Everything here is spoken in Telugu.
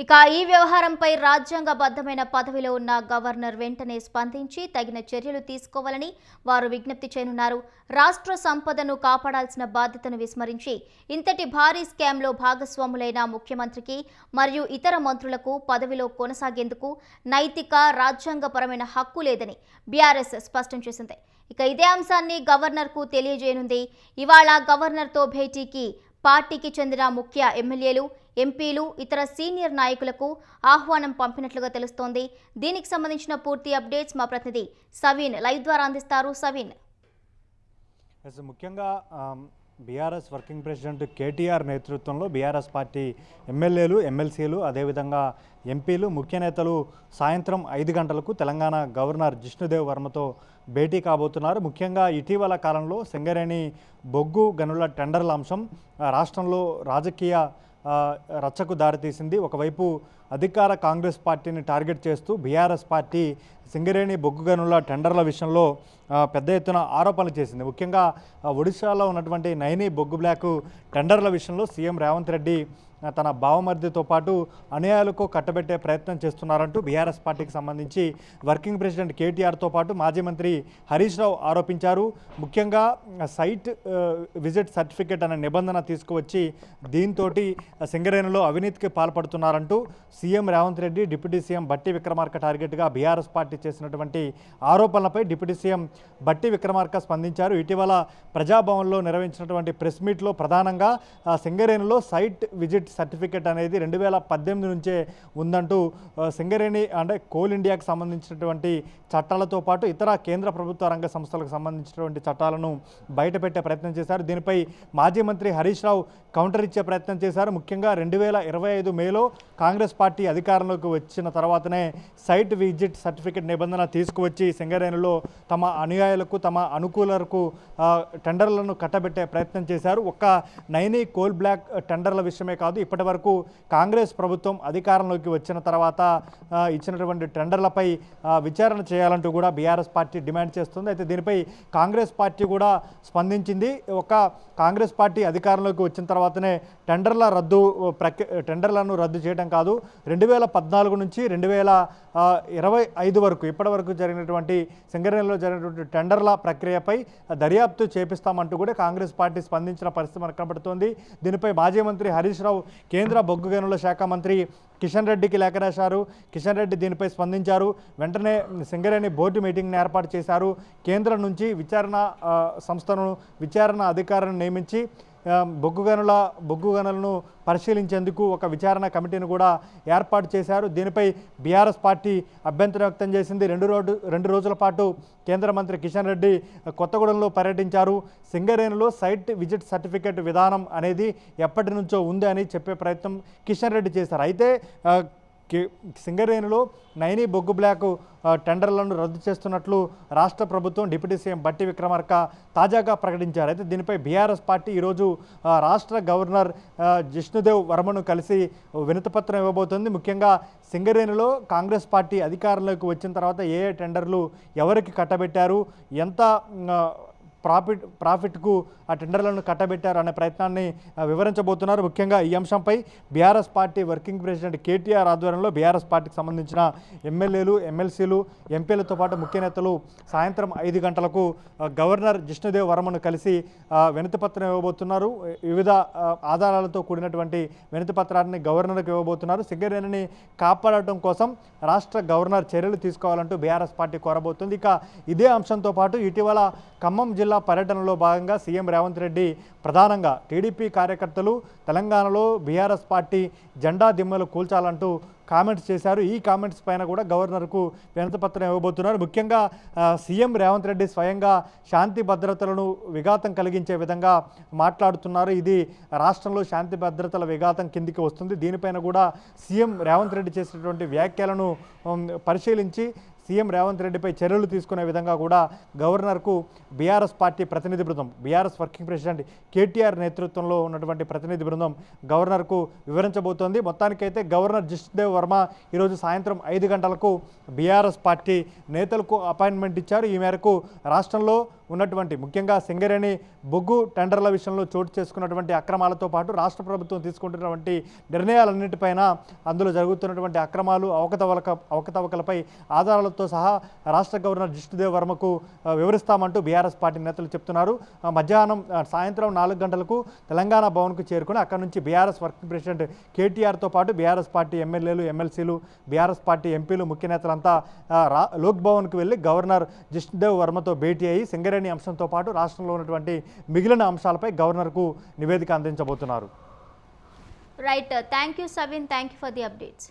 ఇక ఈ వ్యవహారంపై రాజ్యాంగబద్ధమైన పదవిలో ఉన్న గవర్నర్ వెంటనే స్పందించి తగిన చర్యలు తీసుకోవాలని వారు విజ్ఞప్తి చేయనున్నారు. రాష్ట్ర సంపదను కాపాడాల్సిన బాధ్యతను విస్మరించి ఇంతటి భారీ స్కామ్లో భాగస్వాములైన ముఖ్యమంత్రికి మరియు ఇతర మంత్రులకు పదవిలో కొనసాగేందుకు నైతిక, రాజ్యాంగపరమైన హక్కు లేదని బీఆర్ఎస్ స్పష్టం చేసింది. ఇక ఇదే అంశాన్ని గవర్నర్కు తెలియజేయనుంది. ఇవాళ గవర్నర్తో భేటీకి పార్టీకి చెందిన ముఖ్య ఎమ్మెల్యేలు, ఎంపీలు, ఇతర సీనియర్ నాయకులకు ఆహ్వానం పంపినట్లుగా తెలుస్తోంది. దీనికి సంబంధించిన పూర్తి అప్డేట్స్ మా ప్రతినిధి సవీన్ లైవ్ ద్వారా అందిస్తారు. సవీన్, ముఖ్యంగా బీఆర్ఎస్ వర్కింగ్ ప్రెసిడెంట్ కేటీఆర్ నేతృత్వంలో బీఆర్ఎస్ పార్టీ ఎమ్మెల్యేలు, ఎమ్మెల్సీలు, అదేవిధంగా ఎంపీలు, ముఖ్య నేతలు సాయంత్రం 5 గంటలకు తెలంగాణ గవర్నర్ జిష్ణుదేవ్ వర్మతో భేటీ కాబోతున్నారు. ముఖ్యంగా ఇటీవల కాలంలో సింగరేణి బొగ్గు గనుల టెండర్ల అంశం రాష్ట్రంలో రాజకీయ రచ్చకు దారితీసింది. ఒకవైపు అధికార కాంగ్రెస్ పార్టీని టార్గెట్ చేస్తూ బీఆర్ఎస్ పార్టీ సింగరేణి బొగ్గు గనుల టెండర్ల విషయంలో పెద్ద ఎత్తున ఆరోపణలు చేసింది. ముఖ్యంగా ఒడిశాలో ఉన్నటువంటి నైని బొగ్గు బ్లాక్ టెండర్ల విషయంలో సీఎం రేవంత్ రెడ్డి తన బావమర్దితో పాటు అనుయాయులకు కట్టబెట్టే ప్రయత్నం చేస్తున్నారంటూ బీఆర్ఎస్ పార్టీకి సంబంధించి వర్కింగ్ ప్రెసిడెంట్ కేటీఆర్తో పాటు మాజీ మంత్రి హరీష్ రావు ఆరోపించారు. ముఖ్యంగా సైట్ విజిట్ సర్టిఫికేట్ అనే నిబంధన తీసుకువచ్చి దీంతో సింగరేణిలో అవినీతికి పాల్పడుతున్నారంటూ CM Revanth Reddy, deputy CM Bhatti Vikramarka టార్గెట్గా బీఆర్ఎస్ పార్టీ చేసినటువంటి ఆరోపణలపై డిప్యూటీ సీఎం బట్టి విక్రమార్క స్పందించారు. ఇటీవల ప్రజాభవన్లో నిర్వహించినటువంటి ప్రెస్ మీట్లో ప్రధానంగా సింగరేణిలో సైట్ విజిట్ సర్టిఫికేట్ అనేది 2018 నుంచే ఉందంటూ సింగరేణి అంటే కోల్ ఇండియాకి సంబంధించినటువంటి చట్టాలతో పాటు ఇతర కేంద్ర ప్రభుత్వ రంగ సంస్థలకు సంబంధించినటువంటి చట్టాలను బయటపెట్టే ప్రయత్నం చేశారు. దీనిపై మాజీ మంత్రి హరీష్ రావు కౌంటర్ ఇచ్చే ప్రయత్నం చేశారు. ముఖ్యంగా 2025 మేలో కాంగ్రెస్ పార్టీ అధికారంలోకి వచ్చిన తర్వాతనే సైట్ విజిట్ సర్టిఫికేట్ నిబంధన తీసుకువచ్చి సింగరేణిలో తమ అనుయాయులకు, తమ అనుకూలకు టెండర్లను కట్టబెట్టే ప్రయత్నం చేశారు. ఒక్క నైని కోల్ బ్లాక్ టెండర్ల విషయమే కాదు, ఇప్పటి వరకు కాంగ్రెస్ ప్రభుత్వం అధికారంలోకి వచ్చిన తర్వాత ఇచ్చినటువంటి టెండర్లపై విచారణ చేయాలంటూ కూడా బీఆర్ఎస్ పార్టీ డిమాండ్ చేస్తుంది. అయితే దీనిపై కాంగ్రెస్ పార్టీ కూడా స్పందించింది. కాంగ్రెస్ పార్టీ అధికారంలోకి వచ్చిన తర్వాతనే టెండర్లను రద్దు చేయడం కాదు, 2014 నుంచి 2025 వరకు ఇప్పటి వరకు జరిగినటువంటి సింగరేణిలో జరిగినటువంటి టెండర్ల ప్రక్రియపై దర్యాప్తు చేపిస్తామంటూ కూడా కాంగ్రెస్ పార్టీ స్పందించిన పరిస్థితి మనకు కనబడుతోంది. దీనిపై మాజీ మంత్రి హరీష్ రావు కేంద్ర బొగ్గు గనుల శాఖ మంత్రి కిషన్ రెడ్డికి లేఖ రాశారు. కిషన్ రెడ్డి దీనిపై స్పందించారు. వెంటనే సింగరేణి బోర్డు మీటింగ్ని ఏర్పాటు చేశారు. కేంద్రం నుంచి విచారణ అధికారులను నియమించి బొగ్గు గనులను పరిశీలించేందుకు ఒక విచారణ కమిటీని కూడా ఏర్పాటు చేశారు. దీనిపై బీఆర్ఎస్ పార్టీ అభ్యంతరం వ్యక్తం చేసింది. 2 రోజుల పాటు కేంద్ర మంత్రి కిషన్ రెడ్డి కొత్తగూడెంలో పర్యటించారు. సింగరేణిలో సైట్ విజిట్ సర్టిఫికేట్ విధానం అనేది ఎప్పటి నుంచో ఉంది అని చెప్పే ప్రయత్నం కిషన్ రెడ్డి చేశారు. అయితే సింగరేణిలో నైని బొగ్గు బ్లాక్ టెండర్లను రద్దు చేస్తున్నట్లు రాష్ట్ర ప్రభుత్వం డిప్యూటీ సీఎం బట్టి విక్రమార్క తాజాగా ప్రకటించారు. అయితే దీనిపై బీఆర్ఎస్ పార్టీ ఈరోజు రాష్ట్ర గవర్నర్ జిష్ణుదేవ్ వర్మను కలిసి వినతిపత్రం ఇవ్వబోతోంది. ముఖ్యంగా సింగరేణిలో కాంగ్రెస్ పార్టీ అధికారంలోకి వచ్చిన తర్వాత ఏ టెండర్లు ఎవరికి కట్టబెట్టారు, ఎంత ప్రాఫిట్కు ఆ టెండర్లను కట్టబెట్టారు అనే ప్రయత్నాన్ని వివరించబోతున్నారు. ముఖ్యంగా ఈ అంశంపై BRS party working president KTR ఆధ్వర్యంలో బీఆర్ఎస్ పార్టీకి సంబంధించిన ఎమ్మెల్యేలు, ఎమ్మెల్సీలు, ఎంపీలతో పాటు ముఖ్య నేతలు సాయంత్రం 5 గంటలకు గవర్నర్ జిష్ణుదేవ్ వర్మను కలిసి వినతిపత్రం ఇవ్వబోతున్నారు. వివిధ ఆధారాలతో కూడినటువంటి వినతిపత్రాన్ని గవర్నర్కి ఇవ్వబోతున్నారు. సింగరేణిని కాపాడటం కోసం రాష్ట్ర గవర్నర్ చర్యలు తీసుకోవాలంటూ బీఆర్ఎస్ పార్టీ కోరబోతుంది. ఇక ఇదే అంశంతో పాటు ఇటీవల ఖమ్మం జిల్లా పర్యటనలో భాగంగా సీఎం రేవంత్ రెడ్డి ప్రధానంగా టీడీపీ కార్యకర్తలు తెలంగాణలో బీఆర్ఎస్ పార్టీ జెండా దిమ్మలు కూల్చాలంటూ కామెంట్స్ చేశారు. ఈ కామెంట్స్ పైన కూడా గవర్నర్కు వినతిపత్రం ఇవ్వబోతున్నారు. ముఖ్యంగా సీఎం రేవంత్ రెడ్డి స్వయంగా శాంతి భద్రతలను విఘాతం కలిగించే విధంగా మాట్లాడుతున్నారు. ఇది రాష్ట్రంలో శాంతి భద్రతల విఘాతం కిందికి వస్తుంది. దీనిపైన కూడా సీఎం రేవంత్ రెడ్డి చేసినటువంటి వ్యాఖ్యలను పరిశీలించి సీఎం రేవంత్ రెడ్డిపై చర్యలు తీసుకునే విధంగా కూడా గవర్నర్కు బీఆర్ఎస్ పార్టీ ప్రతినిధి బృందం, బీఆర్ఎస్ వర్కింగ్ ప్రెసిడెంట్ కేటీఆర్ నేతృత్వంలో ఉన్నటువంటి ప్రతినిధి బృందం గవర్నర్కు వివరించబోతోంది. మొత్తానికైతే గవర్నర్ జిష్ణుదేవ్ వర్మ ఈరోజు సాయంత్రం 5 గంటలకు బీఆర్ఎస్ పార్టీ నేతలకు అపాయింట్మెంట్ ఇచ్చారు. ఈ మేరకు రాష్ట్రంలో ఉన్నటువంటి ముఖ్యంగా సింగరేణి బొగ్గు టెండర్ల విషయంలో చోటు చేసుకున్నటువంటి అక్రమాలతో పాటు రాష్ట్ర ప్రభుత్వం తీసుకుంటున్నటువంటి నిర్ణయాలన్నింటిపైన అందులో జరుగుతున్నటువంటి అక్రమాలు అవకతవకలపై ఆధారాలతో సహా రాష్ట్ర గవర్నర్ జిష్ణుదేవ్ వర్మకు వివరిస్తామంటూ బీఆర్ఎస్ పార్టీ నేతలు చెప్తున్నారు. సాయంత్రం 4 గంటలకు తెలంగాణ భవన్కు చేరుకుని అక్కడ నుంచి బీఆర్ఎస్ వర్కింగ్ ప్రెసిడెంట్ కేటీఆర్తో పాటు బీఆర్ఎస్ పార్టీ ఎమ్మెల్యేలు ఎమ్మెల్సీలు బీఆర్ఎస్ పార్టీ ఎంపీలు ముఖ్య నేతలంతా లోక్ భవన్కు వెళ్ళి గవర్నర్ జిష్ణుదేవ్ వర్మతో భేటీ అయ్యి సింగరేణి అంశంతో పాటు రాష్ట్రంలో ఉన్నటువంటి మిగిలిన అంశాలపై గవర్నర్కు నివేదిక అందించబోతున్నారు. Right, thank you Savin, thank you for the updates.